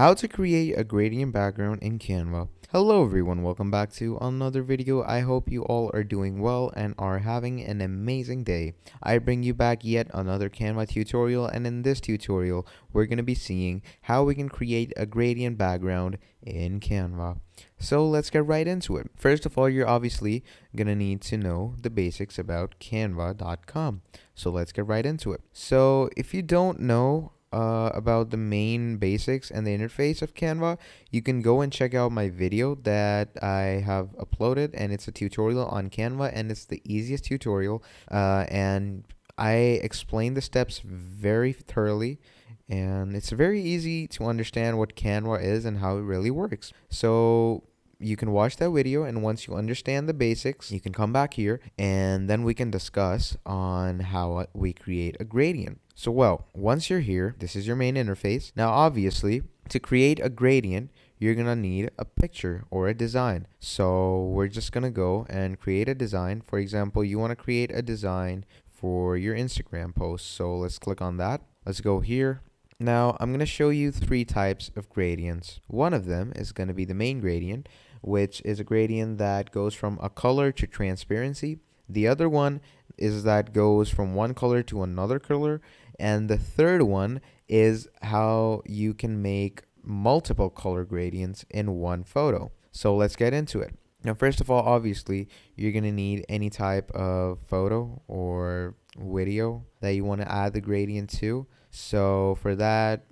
How to create a gradient background in Canva. Hello everyone, welcome back to another video. I hope you all are doing well and are having an amazing day. I bring you back yet another Canva tutorial, and in this tutorial we're going to be seeing how we can create a gradient background in Canva. So let's get right into it. First of all, you're obviously going to need to know the basics about canva.com. So let's get right into it. So if you don't know about the main basics and the interface of Canva, you can go and check out my video that I have uploaded, and it's a tutorial on Canva, and it's the easiest tutorial, and I explain the steps very thoroughly, and it's very easy to understand what Canva is and how it really works. So you can watch that video, and once you understand the basics, you can come back here and then we can discuss on how we create a gradient. So once you're here, this is your main interface. Now obviously, to create a gradient, you're gonna need a picture or a design. So we're just gonna go and create a design. For example, you want to create a design for your Instagram post. So let's click on that. Let's go here. Now I'm going to show you three types of gradients. One of them is going to be the main gradient, which is a gradient that goes from a color to transparency. The other one is that goes from one color to another color. And the third one is how you can make multiple color gradients in one photo. So let's get into it. Now, first of all, obviously, you're going to need any type of photo or video that you want to add the gradient to. So for that,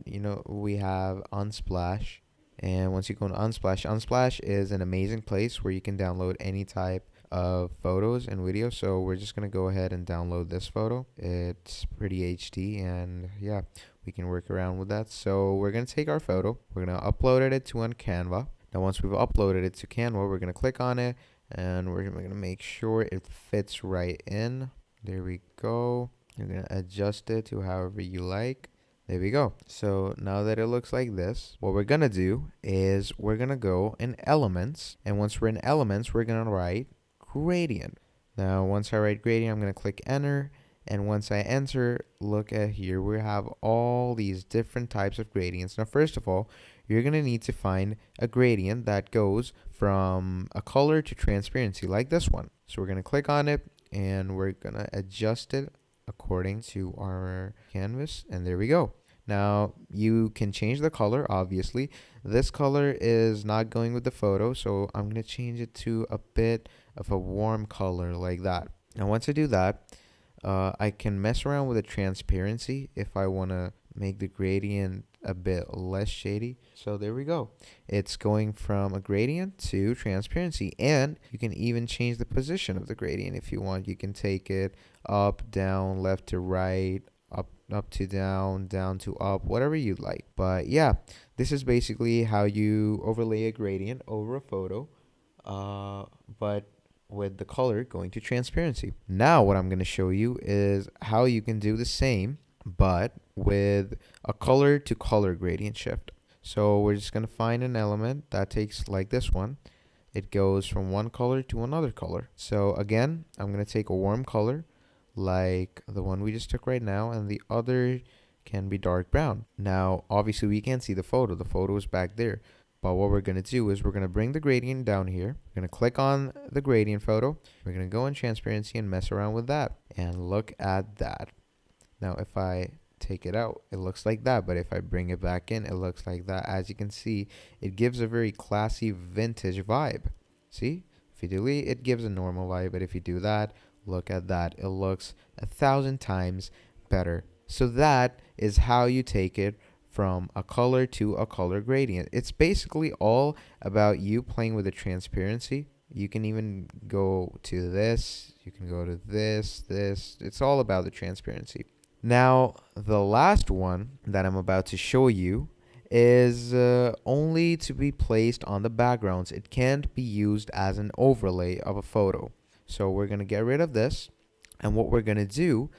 we have Unsplash. And once you go to Unsplash, Unsplash is an amazing place where you can download any type of photos and videos. So we're just going to go ahead and download this photo. It's pretty HD, and yeah, we can work around with that. So we're going to take our photo. We're going to upload it to on Canva. Now once we've uploaded it to Canva, we're going to click on it, and we're going to make sure it fits right in. There we go. You're going to adjust it to however you like. There we go. So now that it looks like this, what we're going to do is we're going to go in Elements. And once we're in Elements, we're going to write Gradient. Now, once I write Gradient, I'm going to click Enter. And once I enter, look at here, we have all these different types of gradients. Now, first of all, you're going to need to find a gradient that goes from a color to transparency, like this one. So we're going to click on it, and we're going to adjust it according to our canvas, and there we go. Now you can change the color. Obviously this color is not going with the photo, so I'm going to change it to a bit of a warm color like that. Now once I do that, I can mess around with the transparency if I want to make the gradient a bit less shady. So there we go. It's going from a gradient to transparency, and you can even change the position of the gradient if you want. You can take it up, down, left to right, up to down, down to up, whatever you'd like. But yeah, this is basically how you overlay a gradient over a photo, but with the color going to transparency. Now what I'm going to show you is how you can do the same, but with a color to color gradient shift. So we're just going to find an element that takes, like this one, it goes from one color to another color. So again, I'm going to take a warm color like the one we just took right now, and the other can be dark brown. Now obviously we can't see the photo is back there, but what we're going to do is we're going to bring the gradient down here. We're going to click on the gradient photo. We're going to go in transparency and mess around with that, and look at that. Now if I take it out, it looks like that, but if I bring it back in, it looks like that. As you can see, it gives a very classy vintage vibe. See, if you delete, it gives a normal vibe, but if you do that, look at that, it looks 1,000 times better. So that is how you take it from a color to a color gradient. It's basically all about you playing with the transparency. You can even go to this, you can go to this. It's all about the transparency. Now the last one that I'm about to show you is only to be placed on the backgrounds. It can't be used as an overlay of a photo. So we're going to get rid of this, and what we're going to do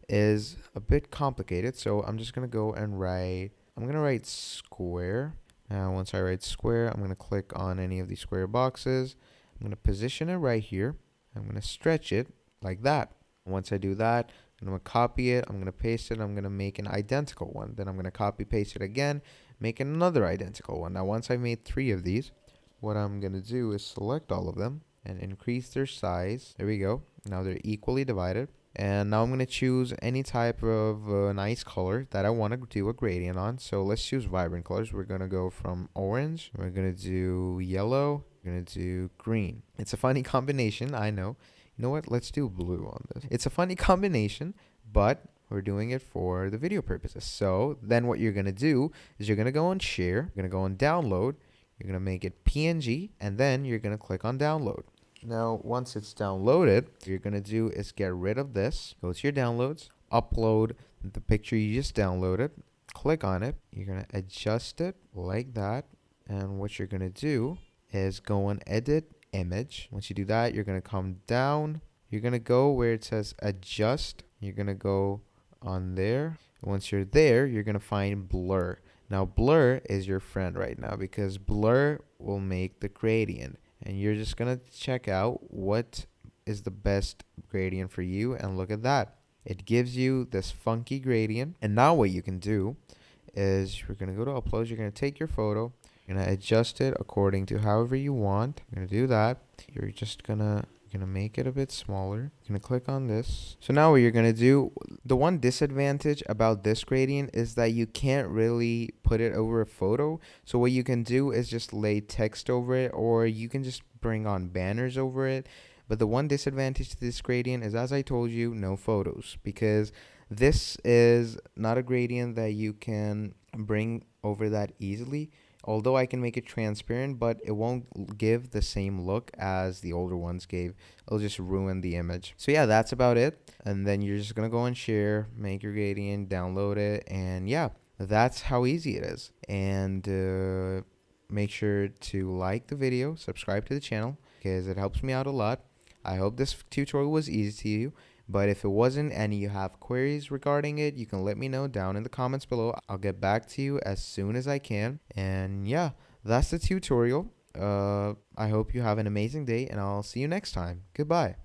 is a bit complicated. So I'm just going to go and I'm going to write square. Now once I write square, I'm going to click on any of these square boxes. I'm going to position it right here. I'm going to stretch it like that. Once I do that, I'm going to copy it, I'm going to paste it, I'm going to make an identical one. Then I'm going to copy paste it again, make another identical one. Now, once I've made 3 of these, what I'm going to do is select all of them and increase their size. There we go. Now they're equally divided. And now I'm going to choose any type of nice color that I want to do a gradient on. So let's choose vibrant colors. We're going to go from orange. We're going to do yellow. We're going to do green. It's a funny combination, I know. You know what? Let's do blue on this. It's a funny combination, but we're doing it for the video purposes. So then what you're going to do is you're going to go on share. You're going to go on download. You're going to make it PNG, and then you're going to click on download. Now, once it's downloaded, what you're going to do is get rid of this. Go to your downloads, upload the picture you just downloaded, click on it. You're going to adjust it like that. And what you're going to do is go on edit image. Once you do that, you're going to come down. You're going to go where it says adjust. You're going to go on there. Once you're there, you're going to find blur. Now, blur is your friend right now because blur will make the gradient. And you're just going to check out what is the best gradient for you. And look at that. It gives you this funky gradient. And now what you can do is you're going to go to upload. You're going to take your photo. You're going to adjust it according to however you want. You're going to do that. You're just going to make it a bit smaller. You're going to click on this. So now what you're going to do, the one disadvantage about this gradient is that you can't really put it over a photo. So what you can do is just lay text over it, or you can just bring on banners over it. But the one disadvantage to this gradient is, as I told you, no photos, because this is not a gradient that you can bring over that easily. Although I can make it transparent, but it won't give the same look as the older ones gave. It'll just ruin the image. So yeah, that's about it. And then you're just going to go and share, make your gradient, download it. And yeah, that's how easy it is. And make sure to like the video, subscribe to the channel, because it helps me out a lot. I hope this tutorial was easy to you. But if it wasn't and you have queries regarding it, you can let me know down in the comments below. I'll get back to you as soon as I can. And yeah, that's the tutorial. I hope you have an amazing day, and I'll see you next time. Goodbye.